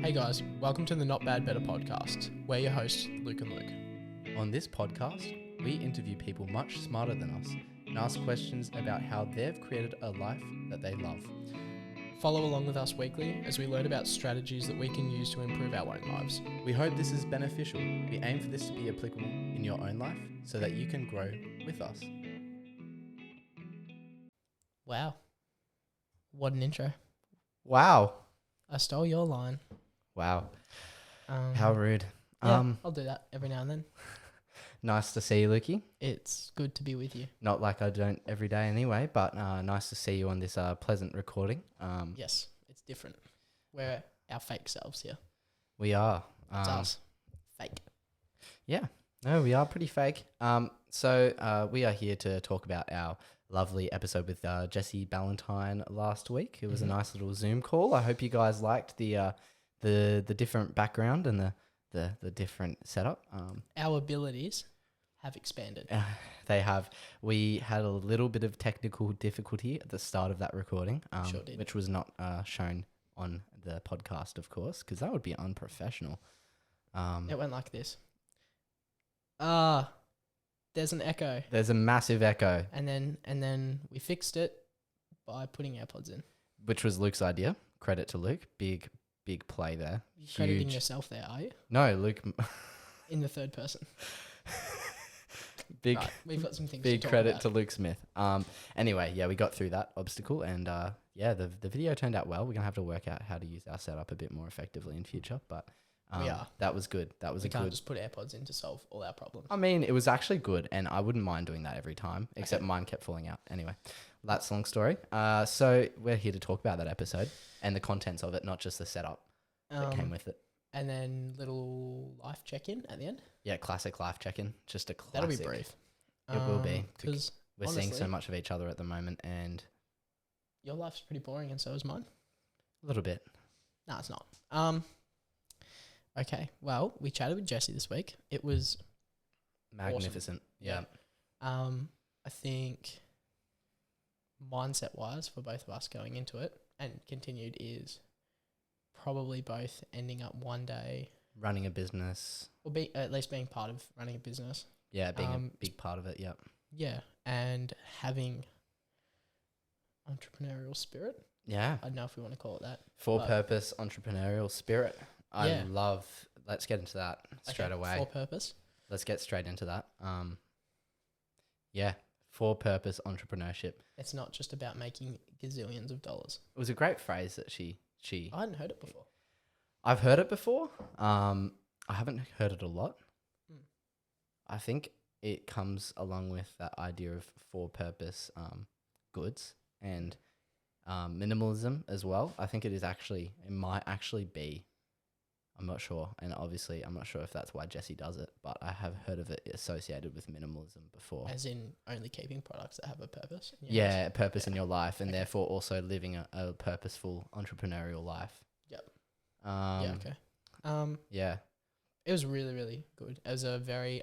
Hey guys, welcome to the Not Bad Better podcast. We're your hosts, Luke and Luke. On this podcast, we interview people much smarter than us and ask questions about how they've created a life that they love. Follow along with us weekly as we learn about strategies that we can use to improve our own lives. We hope this is beneficial. We aim for this to be applicable in your own life so that you can grow with us. Wow. What an intro. Wow. I stole your line. Wow. How rude. Yeah, I'll do that every now and then. Nice to see you, Lukey. It's good to be with you. Not like I don't every day anyway, but nice to see you on this pleasant recording. Yes, it's different. We're our fake selves here. We are. It's us. Fake. Yeah. No, we are pretty fake. So we are here to talk about our lovely episode with Jessie Ballantyne last week. It was a nice little Zoom call. I hope you guys liked the different background and the different setup. Our abilities have expanded. They have. We had a little bit of technical difficulty at the start of that recording, Sure did. which was not shown on the podcast, of course, because that would be unprofessional. It went like this. There's an echo. There's a massive echo, And then we fixed it by putting AirPods in. which was Luke's idea. Credit to Luke. Big play there. You're crediting Huge. yourself there, are you? No, Luke. In the third person. Big Right, we've got some things big to talk credit about. to Luke Smith. Anyway, yeah, we got through that obstacle, and the video turned out well. We're gonna have to work out how to use our setup a bit more effectively in future, but We are. that was good. That was We a can't good. just put AirPods in to solve all our problems. I mean, it was actually good, and I wouldn't mind doing that every time, except mine kept falling out. Anyway, that's a long story. So we're here to talk about that episode and the contents of it, not just the setup that came with it. And then little life check-in at the end. Yeah, classic life check-in. Just a classic. That'll be brief. It will be. Because We're seeing so honestly, much of each other at the moment, and your life's pretty boring and so is mine. a little bit. No, it's not. Okay, well, we chatted with Jessie this week. It was, Magnificent. Yeah. I think, mindset-wise for both of us going into it and continued is probably both ending up one day Running a business. or at least being part of running a business. Yeah, being a big part of it. Yep. Yeah, and having entrepreneurial spirit. Yeah. I don't know if we want to call it that. For but- purpose, entrepreneurial spirit. Yeah. Let's get into that straight Okay, away. For purpose. Let's get straight into that. Yeah. For purpose, entrepreneurship. It's not just about making gazillions of dollars. It was a great phrase that she. I hadn't heard it before. I've heard it before. I haven't heard it a lot. Mm. I think it comes along with that idea of for purpose goods and minimalism as well. I think it might actually be, I'm not sure. And obviously I'm not sure if that's why Jessie does it, but I have heard of it associated with minimalism before. As in only keeping products that have a purpose. in your Yeah, house? a purpose in Okay. your life, and Okay. therefore also living a purposeful entrepreneurial life. Yep. Um, Yeah, okay. Yeah. It was really, really good. It was a very,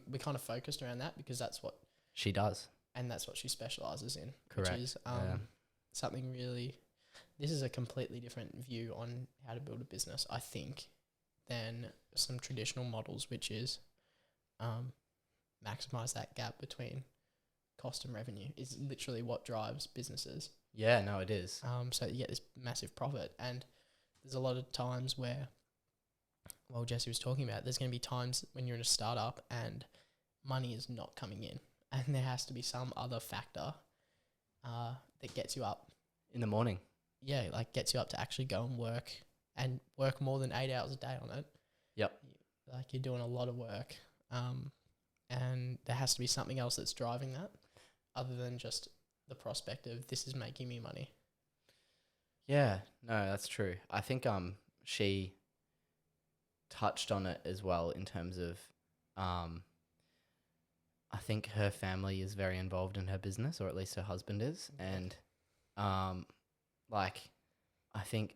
we kind of focused around that because that's what she specializes in. Correct. Which is something really, this is a completely different view on how to build a business, I think, than some traditional models, which is maximize that gap between cost and revenue is literally what drives businesses. Yeah, no, it is. So you get this massive profit, and there's a lot of times where, well, Jessie was talking about, there's going to be times when you're in a startup and money is not coming in, and there has to be some other factor that gets you up. In the morning. Yeah, like gets you up to actually go and work more than 8 hours a day on it. Yep. Like you're doing a lot of work, and there has to be something else that's driving that, other than just the prospect of this is making me money. Yeah, no, that's true. I think she touched on it as well in terms of I think her family is very involved in her business, or at least her husband is, and like I think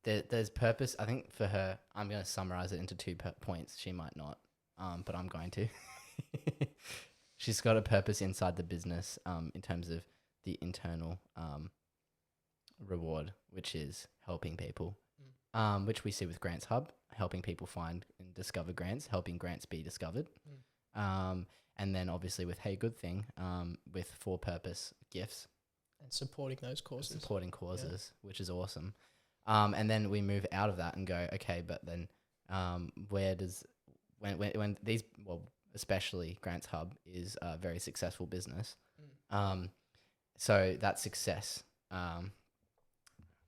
there's purpose. I think for her, I'm going to summarize it into two points. She might not, but I'm going to. She's got a purpose inside the business in terms of the internal reward, which is helping people which we see with Grants Hub, helping people find and discover grants, helping grants be discovered. And then obviously with Hey Good Thing, with for purpose gifts. And supporting those causes. Which is awesome. And then we move out of that and go, okay, but then where does, when these, well, especially Grants Hub is a very successful business. So that success,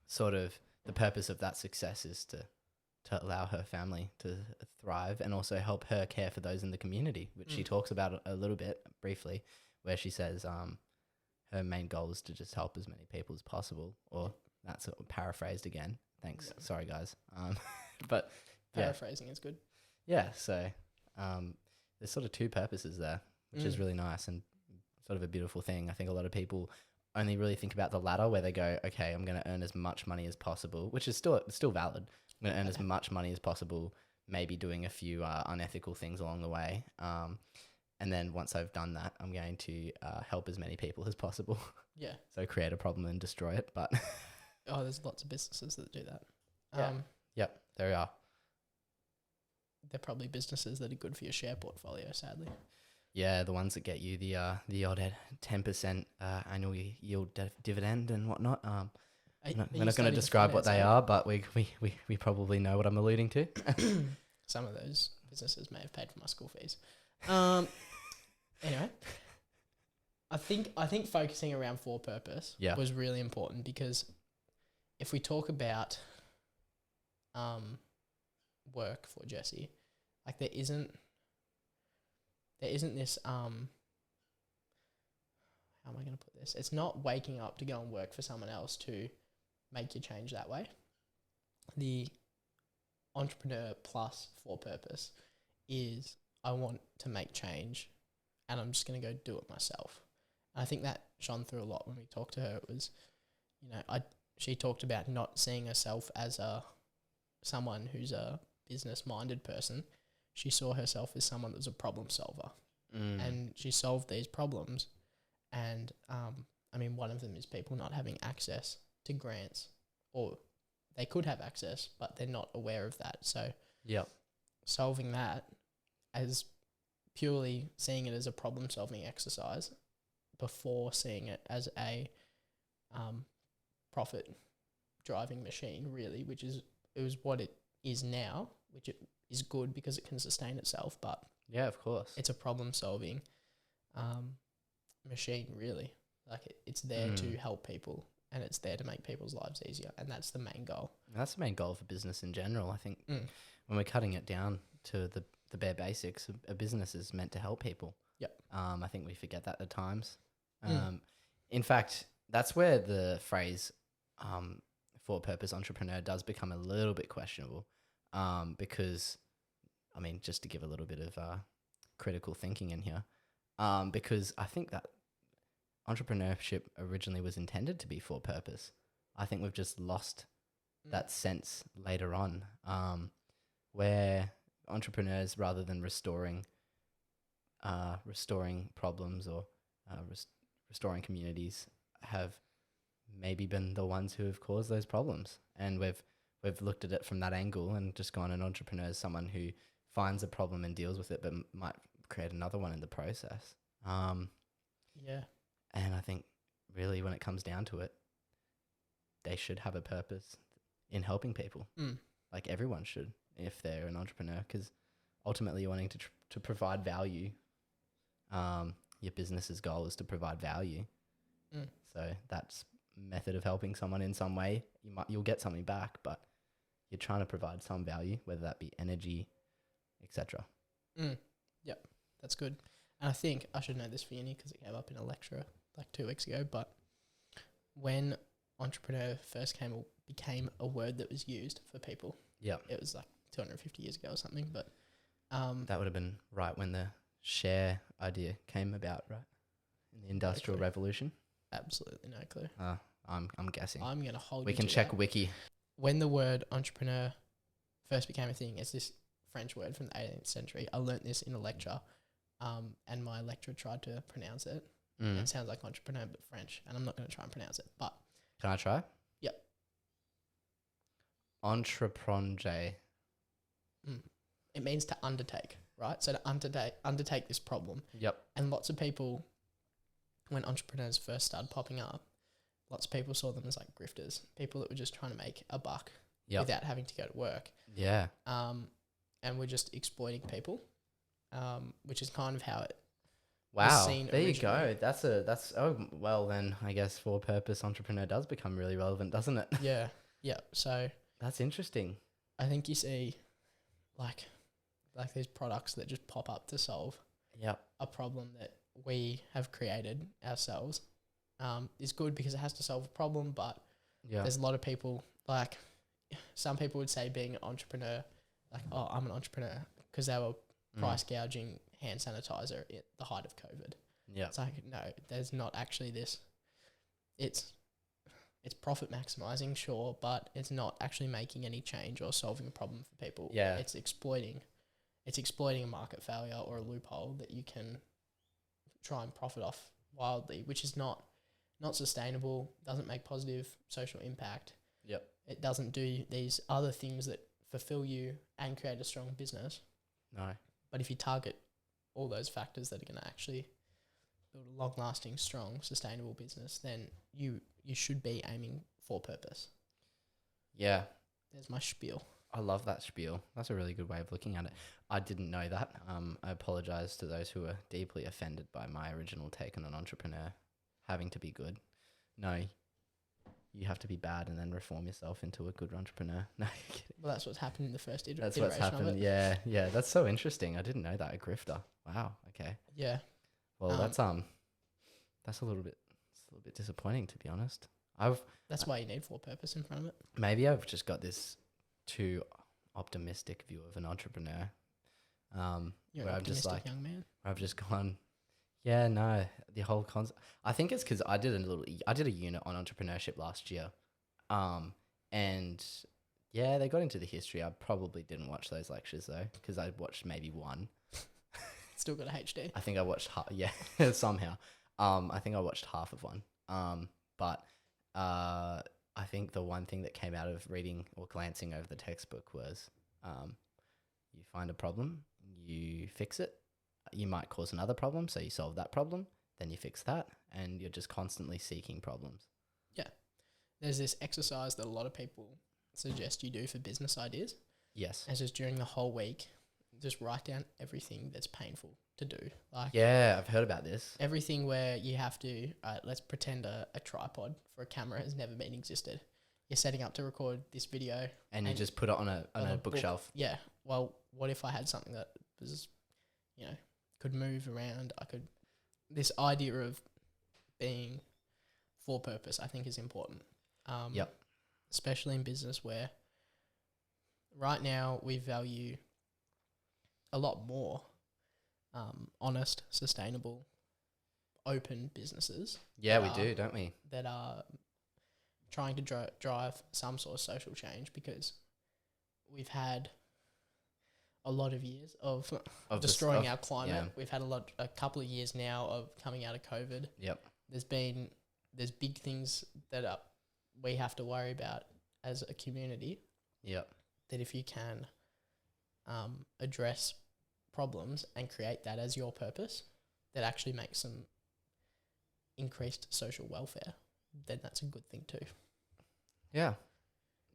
sort of the purpose of that success is to allow her family to thrive and also help her care for those in the community, which she talks about a little bit briefly, where she says her main goal is to just help as many people as possible, or that's sort of paraphrased again. Thanks. Yeah. Sorry, guys. But paraphrasing is good. Yeah. So there's sort of two purposes there, which is really nice and sort of a beautiful thing. I think a lot of people only really think about the latter, where they go, okay, I'm going to earn as much money as possible, which is still valid. I'm going to earn as much money as possible, maybe doing a few unethical things along the way. And then once I've done that, I'm going to help as many people as possible. Yeah. So create a problem and destroy it. But there's lots of businesses that do that. Yep, there are. They're probably businesses that are good for your share portfolio, sadly. Yeah, the ones that get you the odd 10% annual yield dividend and whatnot. We're not going to describe what they are, but we probably know what I'm alluding to. Some of those businesses may have paid for my school fees. Anyway, I think focusing around for purpose was really important, because if we talk about work for Jessie, like there isn't this how am I going to put this? It's not waking up to go and work for someone else to make your change that way. The entrepreneur plus for purpose is, I want to make change and I'm just going to go do it myself. And I think that shone through a lot when we talked to her. It was, she talked about not seeing herself as someone who's a business-minded person. She saw herself as someone that was a problem solver. And she solved these problems. And, one of them is people not having access to grants, or they could have access, but they're not aware of that. So solving that as purely seeing it as a problem-solving exercise before seeing it as a profit-driving machine, really, which is what it is now, which it is good because it can sustain itself, but yeah, of course, it's a problem-solving machine, really. Like it's there to help people, and it's there to make people's lives easier, and that's the main goal. That's the main goal for business in general. I think when we're cutting it down to the bare basics, a business is meant to help people. Yep. I think we forget that at times. In fact, that's where the phrase for-purpose entrepreneur does become a little bit questionable, because, just to give a little bit of critical thinking in here, because I think that entrepreneurship originally was intended to be for purpose. I think we've just lost that sense later on, where entrepreneurs, rather than restoring problems or restoring communities, have maybe been the ones who have caused those problems. And we've looked at it from that angle and just gone, an entrepreneur is someone who finds a problem and deals with it, but might create another one in the process. And I think really when it comes down to it, they should have a purpose in helping people. Like everyone should, if they're an entrepreneur, because ultimately you're wanting to provide value. Your business's goal is to provide value. So that's method of helping someone in some way. You'll get something back, but you're trying to provide some value, whether that be energy, etc. Yep, that's good. And I think I should know this for uni because it came up in a lecture like 2 weeks ago, but when entrepreneur first became a word that was used for people, it was like 250 years ago or something, but that would have been right when the share idea came about, right? In the Industrial Revolution. Absolutely no clue. I'm guessing. I'm going to hold we you can to check that. Wiki. When the word entrepreneur first became a thing, it's this French word from the 18th century. I learnt this in a lecture, and my lecturer tried to pronounce it. It sounds like entrepreneur, but French, and I'm not going to try and pronounce it. But can I try? Yep. Entreprendre. It means to undertake, right? So to undertake this problem. Yep. And lots of people, when entrepreneurs first started popping up, lots of people saw them as like grifters, people that were just trying to make a buck without having to go to work. Yeah. And we're just exploiting people, which is kind of how it Wow. seen There you originally. go. Well then I guess for purpose entrepreneur does become really relevant, doesn't it? Yeah. Yeah. So That's interesting. I think you see like these products that just pop up to solve Yep. a problem that we have created ourselves. Is good because it has to solve a problem, but Yeah. there's a lot of people, like some people would say being an entrepreneur, like, oh, I'm an entrepreneur, because they were price gouging hand sanitizer at the height of COVID. Yeah. It's like, no, there's not actually this. It's profit maximizing, sure, but it's not actually making any change or solving a problem for people. Yeah. It's exploiting a market failure or a loophole that you can try and profit off wildly, which is not sustainable, doesn't make positive social impact. Yep. It doesn't do these other things that fulfill you and create a strong business. No. But if you target all those factors that are going to actually build a long-lasting, strong, sustainable business, then you should be aiming for purpose. Yeah. There's my spiel. I love that spiel. That's a really good way of looking at it. I didn't know that. I apologize to those who were deeply offended by my original take on an entrepreneur having to be good. No, you have to be bad and then reform yourself into a good entrepreneur. No, you're kidding. Well, that's what's happened in the first iteration That's what's of happened. it. Yeah. That's so interesting. I didn't know that. A grifter. Wow. Okay. Yeah. Well, that's a little bit disappointing, to be honest. That's why you need for purpose in front of it. Maybe I've just got this too optimistic view of an entrepreneur. You're where an I'm just optimistic like, young man. where I've just gone, yeah, no, the whole concept. I think it's because I did a unit on entrepreneurship last year, and yeah, they got into the history. I probably didn't watch those lectures though, because I watched maybe one. Still got a HD. I think I watched somehow. I think I watched half of one. But I think the one thing that came out of reading or glancing over the textbook was, you find a problem, you fix it. You might cause another problem, so you solve that problem, then you fix that, and you're just constantly seeking problems. Yeah. There's this exercise that a lot of people suggest you do for business ideas. Yes. And just during the whole week, just write down everything that's painful to do. Like, Yeah, I've heard about this. everything where you have to, let's pretend a tripod for a camera has never been existed. You're setting up to record this video. And you just put it on a bookshelf. Yeah. Well, what if I had something that was, could move around? This idea of being for purpose, I think, is important. Yep. Especially in business, where right now we value a lot more honest, sustainable, open businesses. Yeah, we do, don't we? That are trying to drive some sort of social change, because we've had a lot of years of destroying our climate. yeah. We've had a couple of years now of coming out of COVID. Yep. There's big things that we have to worry about as a community, Yep. that if you can address problems and create that as your purpose, that actually makes some increased social welfare, then that's a good thing too. Yeah.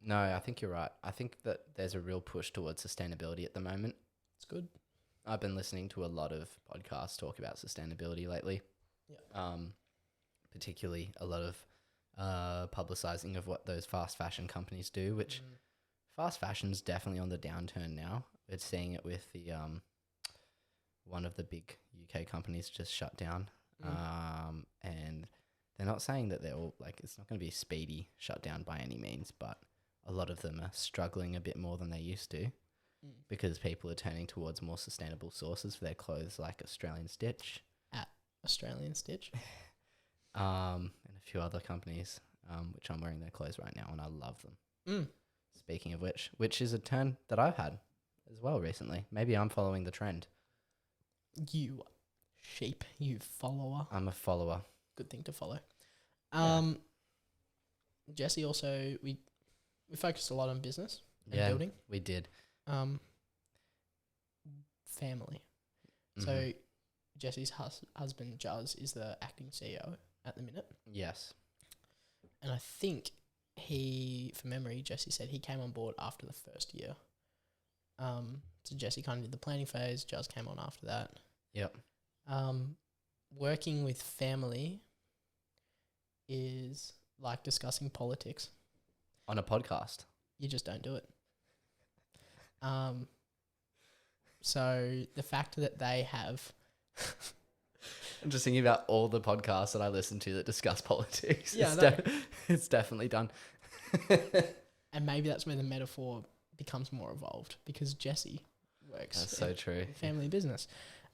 No, I think you're right. I think that there's a real push towards sustainability at the moment. It's good. I've been listening to a lot of podcasts talk about sustainability lately. Yeah. Particularly a lot of publicizing of what those fast fashion companies do, which fast fashion's definitely on the downturn now. We're seeing it with the one of the big UK companies just shut down. And they're not saying that they're all like, it's not going to be a speedy shutdown by any means, but a lot of them are struggling a bit more than they used to, because people are turning towards more sustainable sources for their clothes, like Australian Stitch. At Australian Stitch. And a few other companies, which I'm wearing their clothes right now, and I love them. Speaking of which is a turn that I've had as well recently. Maybe I'm following the trend. You sheep, you follower. I'm a follower. Good thing to follow. Yeah. Jessie, also, we we focused a lot on business and Yeah, building. we did. Family. Mhm. So Jesse's husband, Juz, is the acting CEO at the minute. Yes. And I think from memory, Jesse said he came on board after the first year. So Jesse kind of did the planning phase. Juz came on after that. Yep. Working with family is like discussing politics. On a podcast. You just don't do it. So the fact that they have... I'm just thinking about all the podcasts that I listen to that discuss politics. Yeah, It's definitely done. And maybe that's where the metaphor becomes more evolved, because Jesse works That's so true. in family business.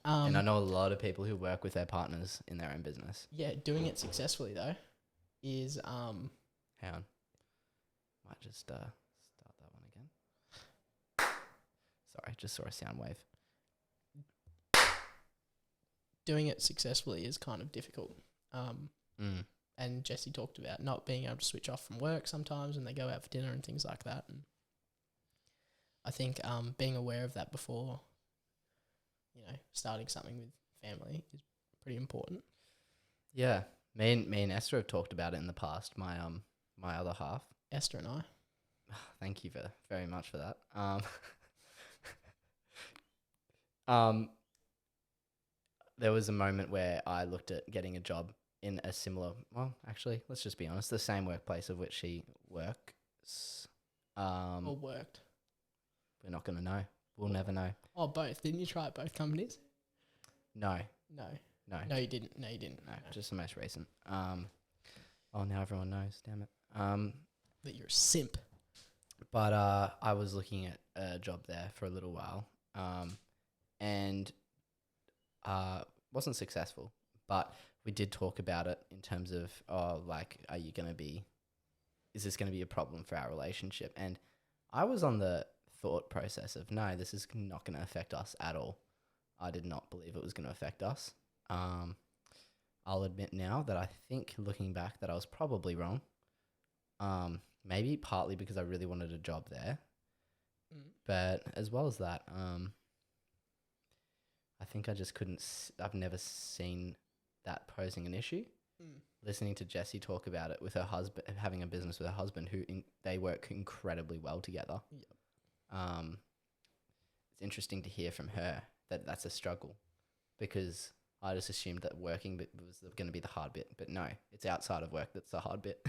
And I know a lot of people who work with their partners in their own business. Yeah, doing it successfully though is Hang on. Might just start that one again. Sorry, just saw a sound wave. doing it successfully is kind of difficult. And Jesse talked about not being able to switch off from work sometimes when they go out for dinner and things like that. And I think being aware of that before, starting something with family is pretty important. Yeah, me and Esther have talked about it in the past. My other half. Esther and I. Thank you very much for that. There was a moment where I looked at getting a job in a similar, well, actually, let's just be honest, the same workplace of which she works. Or worked. We're not going to know. We'll never know. Oh, both. Didn't you try at both companies? No. No. No. No, you didn't. No, Just the most recent. Oh, now everyone knows. Damn it. That you're a simp. But I was looking at a job there for a little while, and wasn't successful. But we did talk about it in terms of, is this going to be a problem for our relationship? And I was on the thought process of, no, this is not going to affect us at all. I did not believe it was going to affect us. I'll admit now that I think, looking back, that I was probably wrong. Maybe partly because I really wanted a job there. But as well as that, I think I just couldn't... I've never seen that posing an issue. Listening to Jessie talk about it with her husband, having a business with her husband, they work incredibly well together. Yep. It's interesting to hear from her that that's a struggle, because I just assumed that working was going to be the hard bit. But no, it's outside of work that's the hard bit.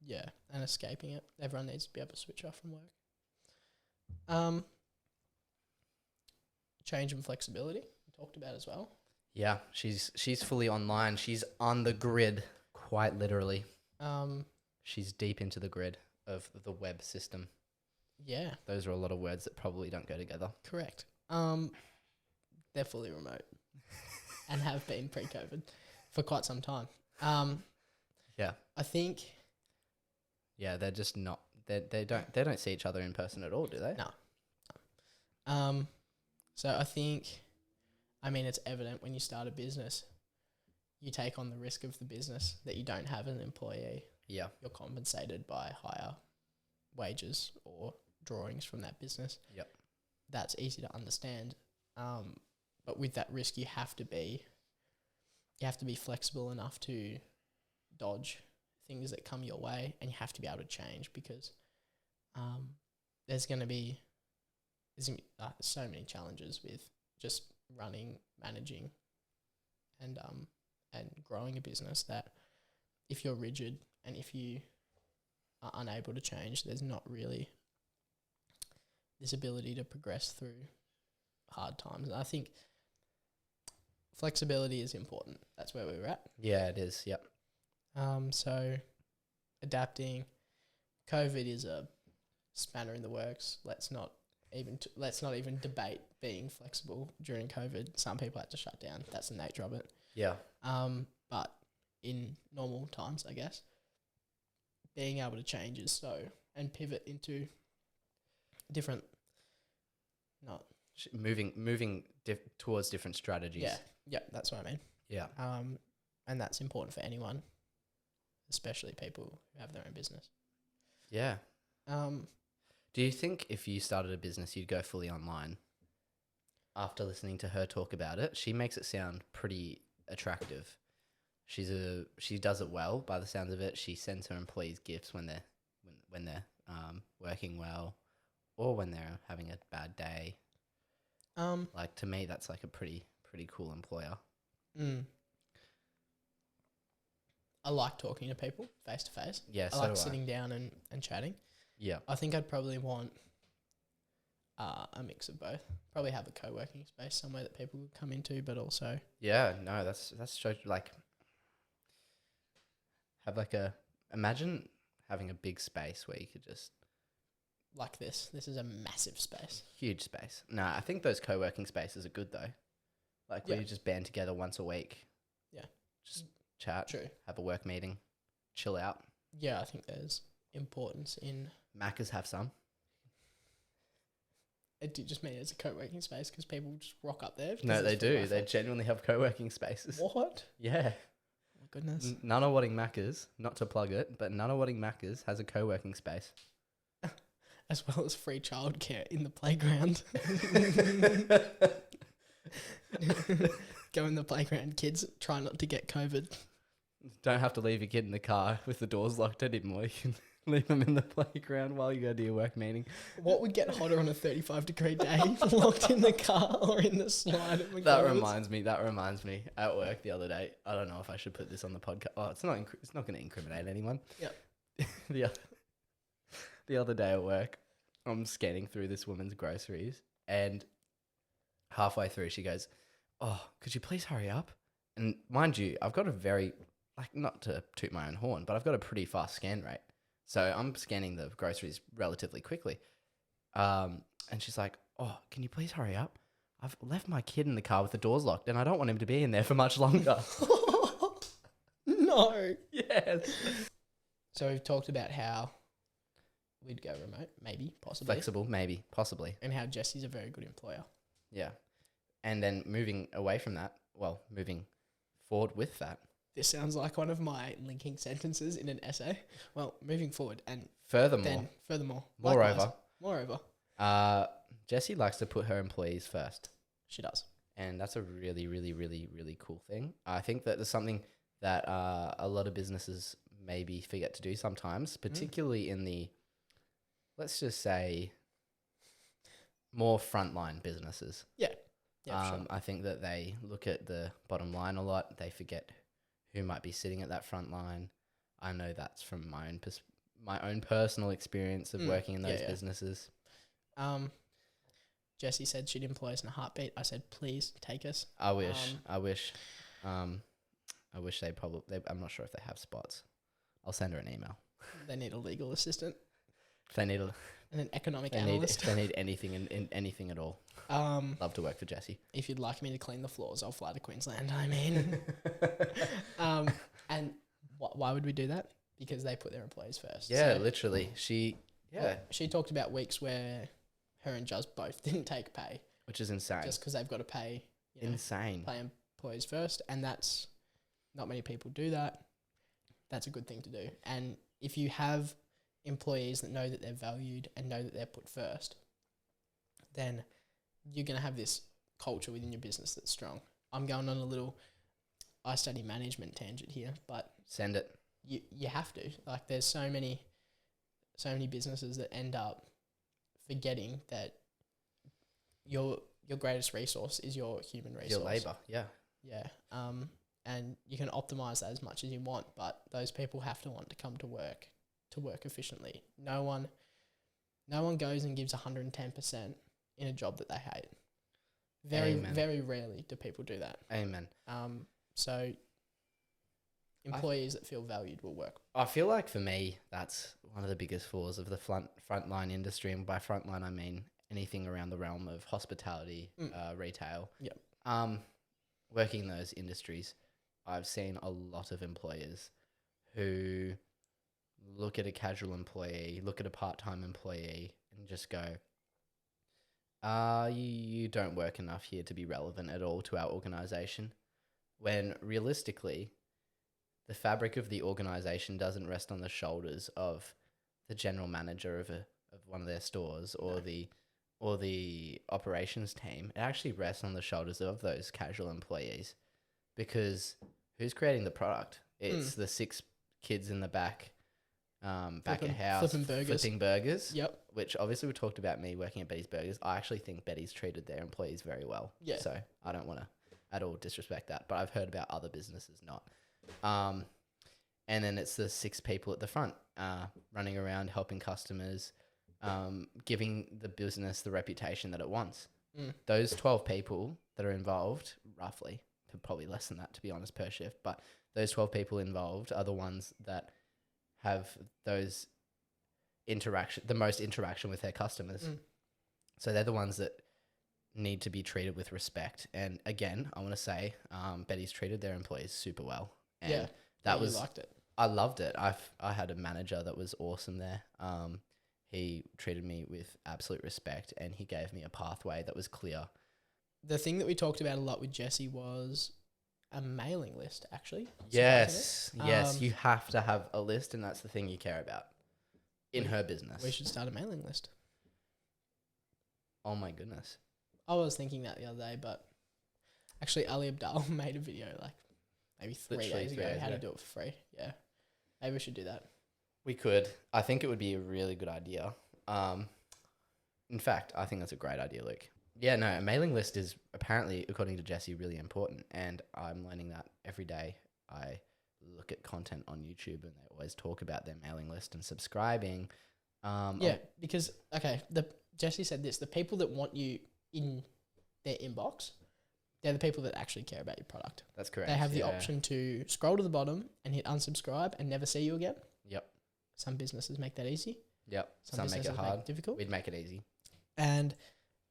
Yeah, and escaping it. Everyone needs to be able to switch off from work. Change and flexibility, we talked about as well. Yeah, she's fully online. She's on the grid, quite literally. She's deep into the grid of the web system. Yeah. Those are a lot of words that probably don't go together. Correct. They're fully remote and have been pre-COVID for quite some time. Yeah. I think... Yeah, they're just not... They don't see each other in person at all, do they? No. So I think... it's evident when you start a business, you take on the risk of the business that you don't have as an employee. Yeah. You're compensated by higher wages or drawings from that business. Yep. That's easy to understand. But with that risk, you have to be flexible enough to dodge things that come your way, and you have to be able to change, because there's going to be so many challenges with just running, managing, and growing a business, that if you're rigid and if you are unable to change, there's not really this ability to progress through hard times. And I think flexibility is important. That's where we're at. Yeah, it is. Yep. So adapting. COVID is a spanner in the works. Let's not even debate being flexible during COVID. Some people had to shut down. That's the nature of it. Yeah. But in normal times, I guess, being able to change and pivot into different, moving towards different strategies. Yeah, that's what I mean. Yeah. And that's important for anyone, especially people who have their own business. Yeah. Um, Do you think if you started a business, you'd go fully online? After listening to her talk about it, she makes it sound pretty attractive. She does it well by the sounds of it. She sends her employees gifts when they're working well, or when they're having a bad day. Like, to me, that's like a pretty cool employer. I like talking to people face to face. Yeah, I so like do I. sitting down and chatting. Yeah. I think I'd probably want a mix of both. Probably have a co-working space somewhere that people would come into, but also Yeah, no, that's so, like, have like imagine having a big space where you could just, like this. This is a massive space. huge space. No, I think those co-working spaces are good though. Like, where Yeah. you just band together once a week. Yeah. Just chat, True. have a work meeting, chill out. Yeah, I think there's importance in. Maccas have some. It did just mean it's a co-working space because people just rock up there. No, because they it's free do. Wi-Fi. They genuinely have co-working spaces. What? Yeah. Oh my goodness. Nunawading Maccas, not to plug it, but Nunawading Maccas has a co-working space. As well as free childcare in the playground. Go in the playground, kids. Try not to get COVID. Don't have to leave your kid in the car with the doors locked anymore. You can leave them in the playground while you go to your work meeting. What would get hotter on a 35-degree day? Locked in the car or in the slide at McDonald's? That reminds me. At work the other day, I don't know if I should put this on the podcast. Oh, it's not going to incriminate anyone. Yep. The other day at work, I'm scanning through this woman's groceries, and halfway through she goes, "Oh, could you please hurry up?" And mind you, I've got a very, like, not to toot my own horn, but I've got a pretty fast scan rate. So I'm scanning the groceries relatively quickly. And she's like, "Oh, can you please hurry up? I've left my kid in the car with the doors locked and I don't want him to be in there for much longer." No. Yes. So we've talked about how we'd go remote, maybe, possibly. Flexible, maybe, possibly. And how Jesse's a very good employer. Yeah. And then moving away from that, well, moving forward with that. This sounds like one of my linking sentences in an essay. Well, moving forward and Furthermore, Moreover. Jessie likes to put her employees first. She does. And that's a really, really, really, really cool thing. I think that there's something that a lot of businesses maybe forget to do sometimes, particularly in the, let's just say, more frontline businesses. Yeah. Yeah, for sure. I think that they look at the bottom line a lot. They forget who might be sitting at that front line. I know that's from my own personal experience of working in those businesses. Jessie said she'd employ us in a heartbeat. I said, please take us. I wish they probably. I'm not sure if they have spots. I'll send her an email. They need a legal assistant If they need and an economic analyst. if they need anything in anything at all. Love to work for Jessie. If you'd like me to clean the floors, I'll fly to Queensland. I mean, and why would we do that? Because they put their employees first. Yeah, So, literally. She talked about weeks where her and Juz both didn't take pay, which is insane. just because they've got to pay. Insane. Pay employees first, and that's not many people do that. That's a good thing to do. And if you have employees that know that they're valued and know that they're put first, then you're going to have this culture within your business that's strong. I'm going on a little I study management tangent here, but Send it. you have to. Like, there's so many businesses that end up forgetting that your greatest resource is your human resource. Your labour, yeah. Yeah. And you can optimize that as much as you want, but those people have to want to come to work efficiently. No one goes and gives 110% in a job that they hate. Amen. Very rarely do people do that. Amen. So employees that feel valued will work. I feel like for me, that's one of the biggest flaws of the frontline industry. And by frontline, I mean anything around the realm of hospitality, retail. Yep. Working in those industries, I've seen a lot of employers who look at a casual employee, look at a part-time employee, and just go, you don't work enough here to be relevant at all to our organisation. When realistically, the fabric of the organisation doesn't rest on the shoulders of the general manager of one of their stores or No. the operations team. It actually rests on the shoulders of those casual employees, because who's creating the product? It's the 6 kids in the back of house flipping burgers. Yep. Which obviously we talked about me working at Betty's Burgers. I actually think Betty's treated their employees very well. Yeah. So I don't want to at all disrespect that, but I've heard about other businesses not. And then it's the 6 people at the front running around helping customers, giving the business the reputation that it wants. Those 12 people that are involved, roughly, probably less than that to be honest per shift, but those 12 people involved are the ones that have the most interaction with their customers. So they're the ones that need to be treated with respect. And again, I want to say Betty's treated their employees super well. And you liked it. I loved it. I had a manager that was awesome there. He treated me with absolute respect, and he gave me a pathway that was clear. The thing that we talked about a lot with Jessie was a mailing list, actually. Yes. You have to have a list, and that's the thing you care about in her business. We should start a mailing list. Oh my goodness. I was thinking that the other day, but actually Ali Abdal made a video like maybe 3 days ago how to do it for free. Yeah. Maybe we should do that. We could. I think it would be a really good idea. In fact, I think that's a great idea, Luke. Yeah, no, a mailing list is apparently, according to Jessie, really important. And I'm learning that every day. I look at content on YouTube and they always talk about their mailing list and subscribing. Because, Jessie said this, the people that want you in their inbox, they're the people that actually care about your product. That's correct. They have the option to scroll to the bottom and hit unsubscribe and never see you again. Yep. Some businesses make that easy. Yep. Some make it hard. Difficult. We'd make it easy. And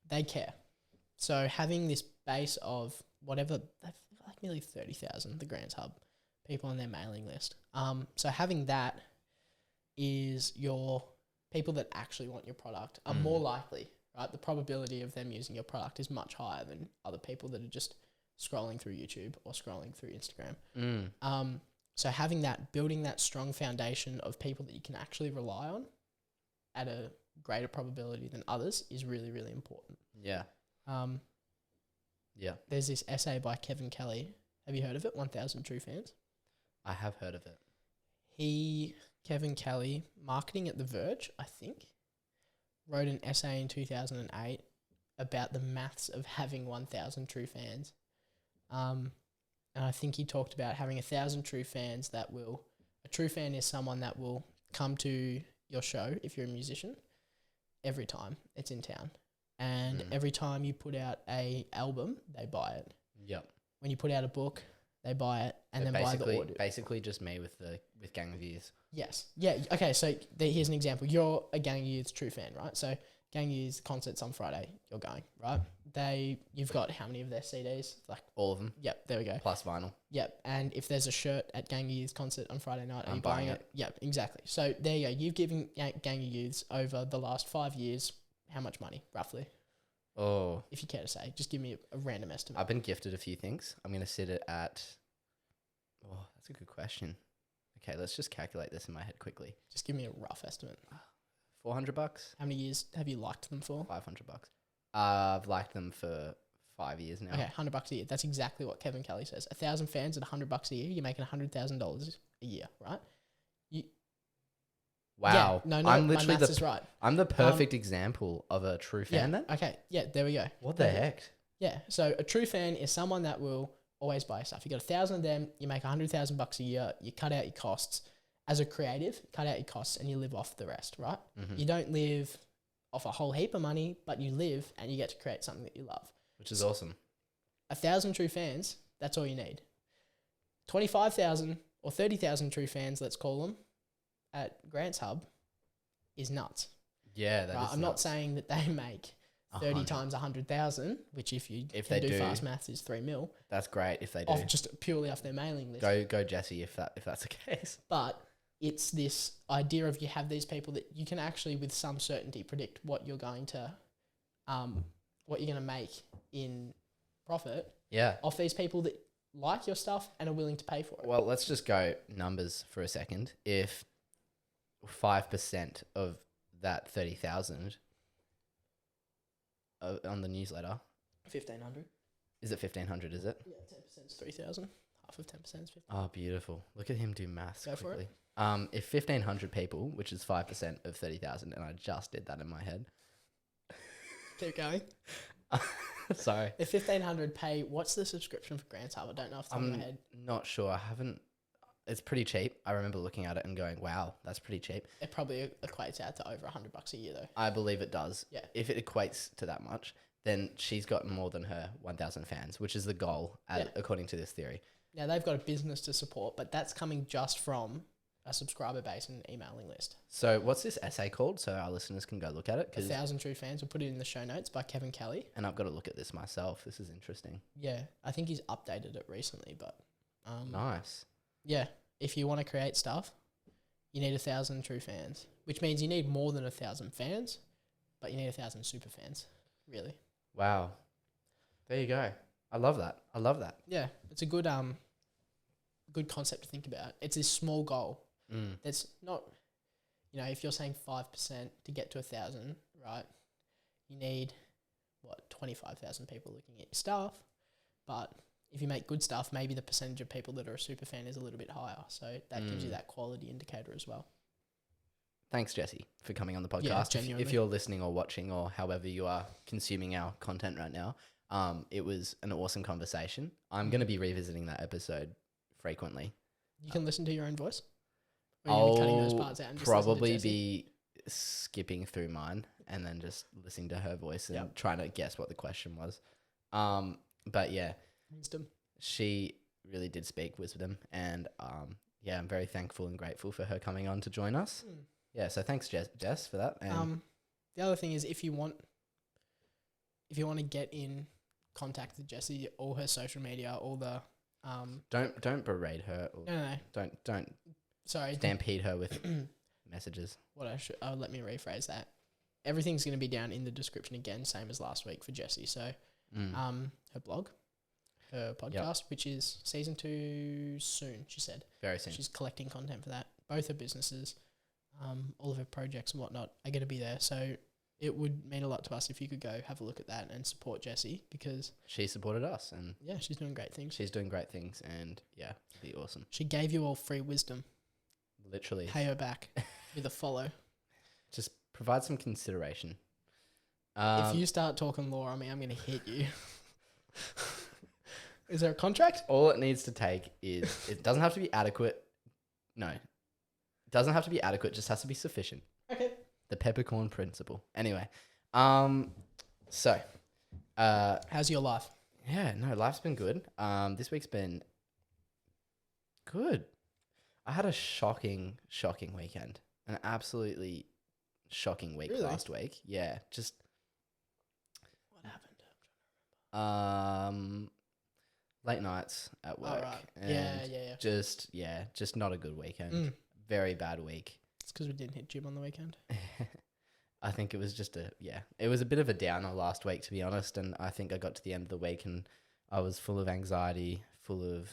they care. So having this base of whatever, they've like nearly 30,000, the Grants Hub, people on their mailing list. So having that is your people that actually want your product are more likely, right? The probability of them using your product is much higher than other people that are just scrolling through YouTube or scrolling through Instagram. So having that, building that strong foundation of people that you can actually rely on at a greater probability than others is really, really important. Yeah. There's this essay by Kevin Kelly. Have you heard of it? 1,000 True Fans. I have heard of it. Kevin Kelly, marketing at The Verge, I think, wrote an essay in 2008 about the maths of having 1,000 true fans. And I think he talked about having 1,000 true fans a true fan is someone that will come to your show if you're a musician every time it's in town. And every time you put out a album, they buy it. Yep. When you put out a book, they buy it and then buy the audio. Basically just me with Gang of Youths. Yes. Yeah. Okay. So here's an example. You're a Gang of Youths true fan, right? So Gang of Youths concerts on Friday. You're going, right? You've got how many of their CDs? Like all of them. Yep. There we go. Plus vinyl. Yep. And if there's a shirt at Gang of Youths concert on Friday night, are I'm you buying buying it? Yep. Exactly. So there you go. You've given Gang of Youths over the last 5 years how much money, roughly? Oh. If you care to say, just give me a random estimate. I've been gifted a few things. I'm going to sit it at... Oh, that's a good question. Okay, let's just calculate this in my head quickly. Just give me a rough estimate. $400. How many years have you liked them for? $500. I've liked them for 5 years now. Okay, $100 a year. That's exactly what Kevin Kelly says. 1,000 fans at $100 a year, you're making $100,000 a year, right? Wow. Yeah, no, I'm my literally maths is right. I'm the perfect example of a true fan then? Okay, yeah, there we go. What the heck? Yeah, so a true fan is someone that will always buy stuff. You got 1,000 of them, you make $100,000 a year, you cut out your costs. As a creative, cut out your costs and you live off the rest, right? Mm-hmm. You don't live off a whole heap of money, but you live and you get to create something that you love. Which is awesome. 1,000 true fans, that's all you need. 25,000 or 30,000 true fans, let's call them, at Grants Hub is nuts. Yeah, that right? is I'm nuts. not saying that they make 30 times 100,000, which if they do fast maths is 3 mil. That's great if they do. Just purely off their mailing list. Go Jessie if that's the case. But it's this idea of you have these people that you can actually with some certainty predict what you're going to make in profit. Yeah. Off these people that like your stuff and are willing to pay for it. Well, let's just go numbers for a second. If 5% of that 30,000 on the newsletter. 1,500. Is it 1,500? Is it? Yeah, 10% is 3,000. Half of 10% is 50. Oh, beautiful! Look at him do maths Go for quickly. it. If 1,500 people, which is 5% of 30,000, and I just did that in my head. Keep going. Sorry. If 1,500 pay, what's the subscription for Grants Hub? I don't know off the top of my head. Not sure. I haven't. It's pretty cheap. I remember looking at it and going, "Wow, that's pretty cheap." It probably equates out to over $100 a year, though. I believe it does. Yeah. If it equates to that much, then she's got more than her 1,000 fans, which is the goal, according to this theory. Now, they've got a business to support, but that's coming just from a subscriber base and an emailing list. So what's this essay called so our listeners can go look at it? 1,000 True Fans. We'll put it in the show notes by Kevin Kelly. And I've got to look at this myself. This is interesting. Yeah, I think he's updated it recently, but... Nice. Yeah, if you want to create stuff, you need 1,000 true fans, which means you need more than 1,000 fans, but you need 1,000 super fans, really. Wow. There you go. I love that. I love that. Yeah, it's a good good concept to think about. It's this small goal. That's not, if you're saying 5% to get to 1,000, right? You need, 25,000 people looking at your stuff. But if you make good stuff, maybe the percentage of people that are a super fan is a little bit higher. So that gives you that quality indicator as well. Thanks, Jessie, for coming on the podcast. Yeah, genuinely. If you're listening or watching or however you are consuming our content right now, it was an awesome conversation. I'm going to be revisiting that episode frequently. You can listen to your own voice? Or are you gonna be cutting those parts out and just probably listen to be skipping through mine and then just listening to her voice and trying to guess what the question was. But yeah, wisdom. She really did speak wisdom, and I'm very thankful and grateful for her coming on to join us. Yeah, so thanks, Jess, for that. And the other thing is, if you want to get in contact with Jessie, all her social media, all the don't berate her. Or no. Don't. Sorry. Stampede her with messages. Let me rephrase that. Everything's going to be down in the description again, same as last week for Jessie. So, her blog, her podcast, which is season 2 soon, she said. Very soon. She's collecting content for that. Both her businesses, all of her projects and whatnot are going to be there. So it would mean a lot to us if you could go have a look at that and support Jessie, because she supported us, and she's doing great things. She's doing great things, and it'd be awesome. She gave you all free wisdom. Literally. Pay her back with a follow. Just provide some consideration. If you start talking law on me, I'm going to hit you. Is there a contract? All it needs to take is, it doesn't have to be adequate. No. It doesn't have to be adequate, just has to be sufficient. Okay. The peppercorn principle. Anyway. How's your life? Yeah, no, life's been good. This week's been good. I had a shocking weekend. An absolutely shocking week last week. Yeah, just... What happened? Late nights at work. Oh, right. And Yeah. Just not a good weekend. Very bad week. It's because we didn't hit gym on the weekend. I think it was just it was a bit of a downer last week, to be honest. And I think I got to the end of the week and I was full of anxiety, full of,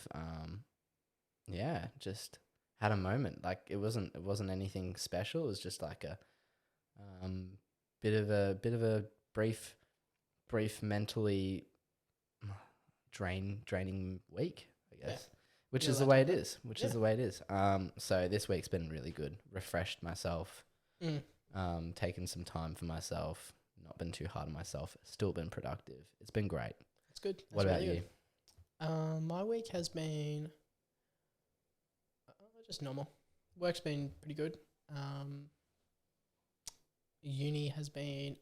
just had a moment. Like it wasn't anything special. It was just like a, bit of a brief mentally draining week, I guess. Which is the way it is. So this week's been really good. Refreshed myself. Taken some time for myself. Not been too hard on myself. Still been productive. It's been great. That's good. What about you? My week has been just normal. Work's been pretty good. Uni has been...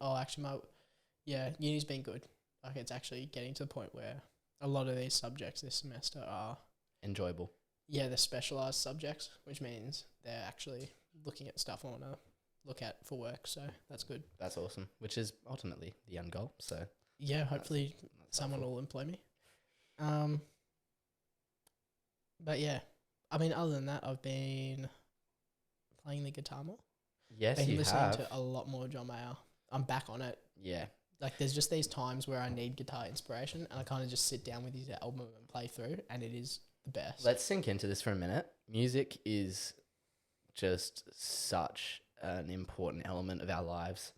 uni's been good. Like it's actually getting to the point where a lot of these subjects this semester are... enjoyable. Yeah, they're specialised subjects, which means they're actually looking at stuff I want to look at for work. So that's good. That's awesome. Which is ultimately the end goal. So yeah, hopefully someone will employ me. But yeah, I mean, other than that, I've been playing the guitar more. Yes, been you listening have. to a lot more John Mayer. I'm back on it. Yeah. Like there's just these times where I need guitar inspiration and I kind of just sit down with his album and play through, and it is the best. Let's sink into this for a minute. Music is just such an important element of our lives.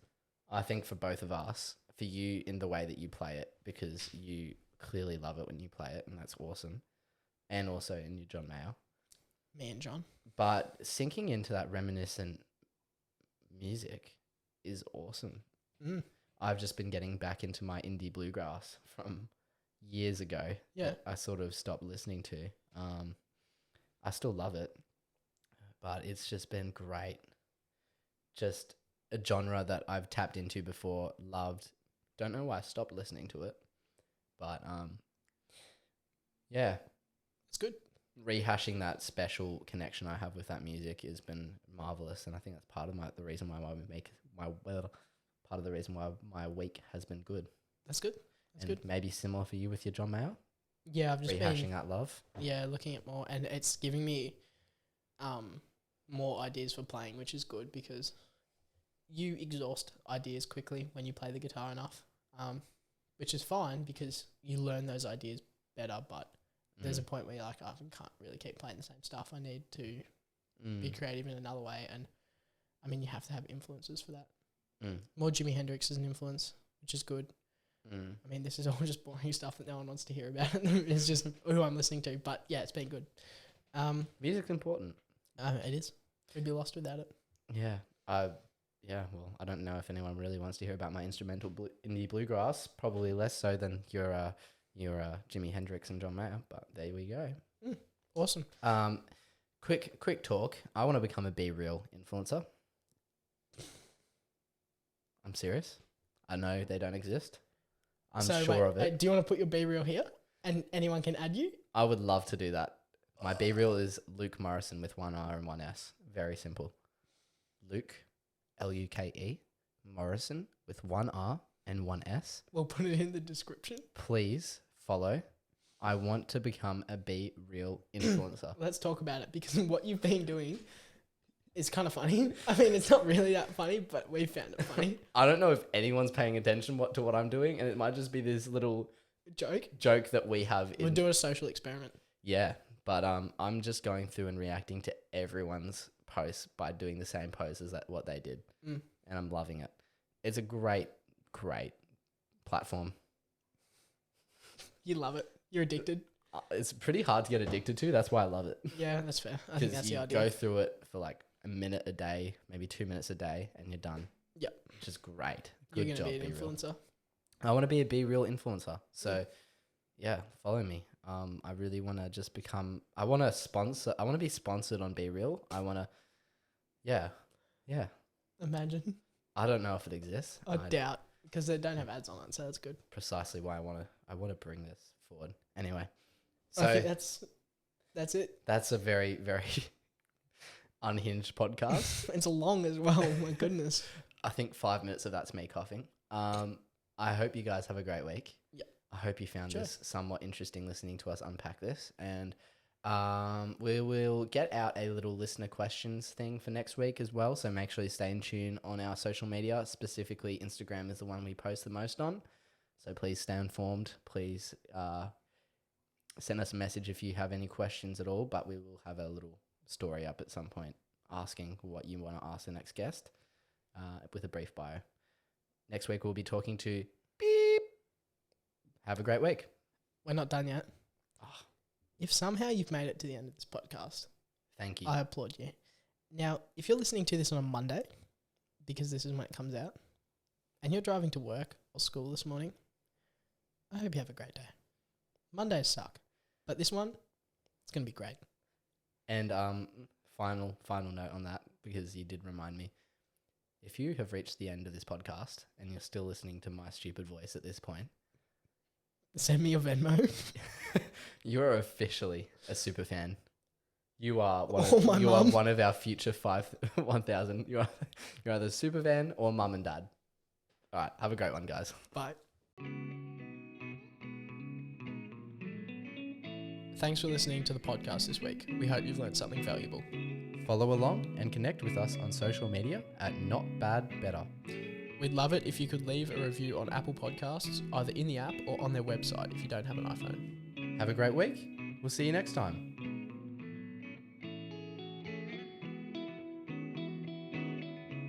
I think for both of us, for you in the way that you play it, because you clearly love it when you play it, and that's awesome. And also in your John Mayer. Me and John. But sinking into that reminiscent music is awesome. Mm. I've just been getting back into my indie bluegrass from years ago. Yeah. I sort of stopped listening to. I still love it, but it's just been great. Just a genre that I've tapped into before, loved. Don't know why I stopped listening to it, but yeah. It's good. Rehashing that special connection I have with that music has been marvelous, and I think that's part of the reason why part of the reason why my week has been good. That's good. That's and good. Maybe similar for you with your John Mayer. Yeah, I've just rehashing that love. Yeah, looking at more, and it's giving me more ideas for playing, which is good because you exhaust ideas quickly when you play the guitar enough, which is fine because you learn those ideas better, but there's a point where you're like, I can't really keep playing the same stuff. I need to be creative in another way. And I mean, you have to have influences for that. More Jimi Hendrix is an influence, which is good. I mean, this is all just boring stuff that no one wants to hear about. It's just who I'm listening to. But yeah, it's been good. Music's important. It is. We'd be lost without it. Yeah. Well, I don't know if anyone really wants to hear about my instrumental indie bluegrass. Probably less so than your Jimi Hendrix and John Mayer, but there we go. Awesome. Quick talk. I want to become a Be Real influencer. I'm serious. I know they don't exist. I'm sure of it. Do you want to put your Be Real here and anyone can add you? I would love to do that. My Be Real is Luke Morrison with one R and one S. Very simple. Luke, Luke, Morrison with one R and one S. We'll put it in the description. Please follow. I want to become a Be Real influencer. Let's talk about it because what you've been doing is kind of funny. I mean, it's not really that funny, but we found it funny. I don't know if anyone's paying attention to what I'm doing, and it might just be this little joke that we have. We're doing a social experiment. Yeah, but I'm just going through and reacting to everyone's posts by doing the same pose as what they did, and I'm loving it. It's a great platform. You love it. You're addicted. It's pretty hard to get addicted to. That's why I love it. Yeah, that's fair. I think that's the idea. Because you go through it for like a minute a day, maybe 2 minutes a day, and you're done. Yep. Which is great. You're going to be an influencer. I want to be a Be Real influencer. So, yeah, follow me. I really want to just become... I want to be sponsored on Be Real. I want to... Yeah. Imagine. I don't know if it exists. I doubt, because they don't have ads on it, so that's good. Precisely why I want to bring this forward. Anyway. So I think that's it. That's a very, very unhinged podcast. It's long as well. My goodness. I think 5 minutes of that's me coughing. I hope you guys have a great week. Yeah. I hope you found this somewhat interesting listening to us unpack this. And we will get out a little listener questions thing for next week as well. So make sure you stay in tune on our social media. Specifically, Instagram is the one we post the most on. So please stay informed. Please send us a message if you have any questions at all. But we will have a little story up at some point asking what you want to ask the next guest with a brief bio. Next week, we'll be talking to Beep. Have a great week. We're not done yet. If somehow you've made it to the end of this podcast, thank you. I applaud you. Now, if you're listening to this on a Monday, because this is when it comes out, and you're driving to work or school this morning, I hope you have a great day. Mondays suck, but this one, it's going to be great. And final note on that, because you did remind me, if you have reached the end of this podcast and you're still listening to my stupid voice at this point, send me your Venmo. You are officially a super fan. You are one of our future 1,000. You're either super fan or mum and dad. All right, have a great one, guys. Bye. Thanks for listening to the podcast this week. We hope you've learned something valuable. Follow along and connect with us on social media at Not Bad Better. We'd love it if you could leave a review on Apple Podcasts, either in the app or on their website if you don't have an iPhone. Have a great week. We'll see you next time.